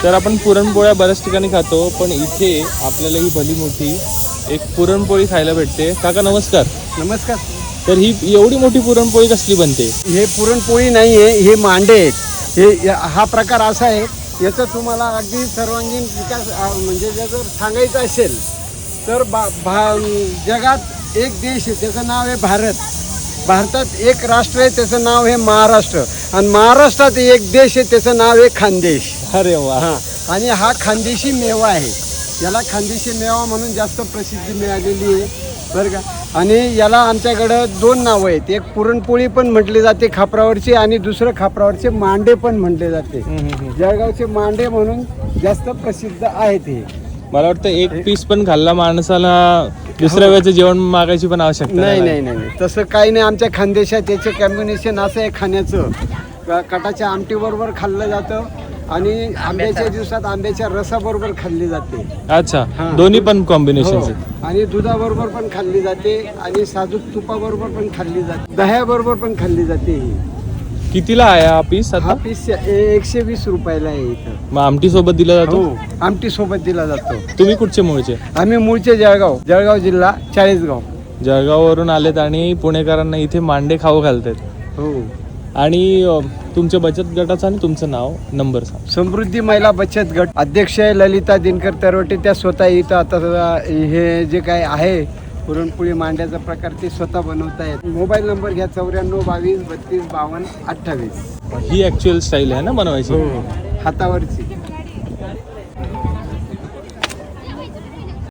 तर आपण पुरणपोळ्या बऱ्याच ठिकाणी खातो, पण इथे आपल्याला ही भली मोठी एक पुरणपोळी खायला भेटते. काका नमस्कार. नमस्कार. तर ही एवढी मोठी पुरणपोळी कसली बनते? हे पुरणपोळी नाही आहे, हे मांडे आहेत. हा प्रकार असा आहे, याचं तुम्हाला अगदी सर्वांगीण विकास म्हणजे जर सांगायचं असेल तर जगात एक देश आहे, त्याचं नाव आहे भारत. भारतात एक राष्ट्र आहे, त्याचं नाव आहे महाराष्ट्र. आणि महाराष्ट्रात एक देश आहे, त्याचं नाव आहे खानदेश. अरे वा. हां, आणि हा खानदेशी मेवा आहे. याला खानदेशी मेवा म्हणून जास्त प्रसिद्धी मिळालेली आहे बरं का. आणि याला आमच्याकडं 2 नावं आहेत. एक पुरणपोळी पण म्हटली जाते खापरावरची, आणि दुसरं खापरावरचे मांडे पण म्हटले जाते. जळगावचे मांडे म्हणून जास्त प्रसिद्ध आहेत हे. मला वाटतं एक पीस पण खाल्ला माणसाला दुसऱ्या वेळेचं जेवण मागायची पण आवश्यकता नाही नाही नाही तसं काही नाही. आमच्या खानदेशात याचं कॉम्बिनेशन असं आहे खाण्याचं. कटाच्या आमटीबरोबर खाल्लं जातं, आणि आंब्याच्या दिवसात आंब्याच्या रसाबरोबर खाल्ली जाते. अच्छा, हां. दोन्ही पण कॉम्बिनेशन. हो. आणि दुधाबरोबर पण खाल्ली जाते, आणि साजूक तुपाबरोबर पण खाल्ली जाते, दह्याबरोबर पण खाल्ली जाते. ही कितीला आहे हा पीस हा आता? पीस 120 रुपयाला आहे इथं. मग आमटी सोबत दिला जातो? हो, आमटी सोबत दिला जातो. तुम्ही कुठचे मूळचे? आम्ही मूळचे जळगाव जिल्हा चाळीसगाव. जळगाववरून आलेत आणि पुणेकरांना इथे मांडे खाऊ घालतात. हो. आणि तुमच्या बचत गटाचं आणि तुमचं नाव, नंबर सांग. समृद्धी महिला बचत गट अध्यक्ष आहे ललिता दिनकर तरवटे. त्या स्वतः इथं आता हे जे काय आहे पुरणपोळी मांड्याचा प्रकार ते स्वतः बनवत आहेत. मोबाईल नंबर घ्या 94 22 32 52 28. ही ऍक्च्युअल स्टाईल आहे ना बनवायची? हातावरची.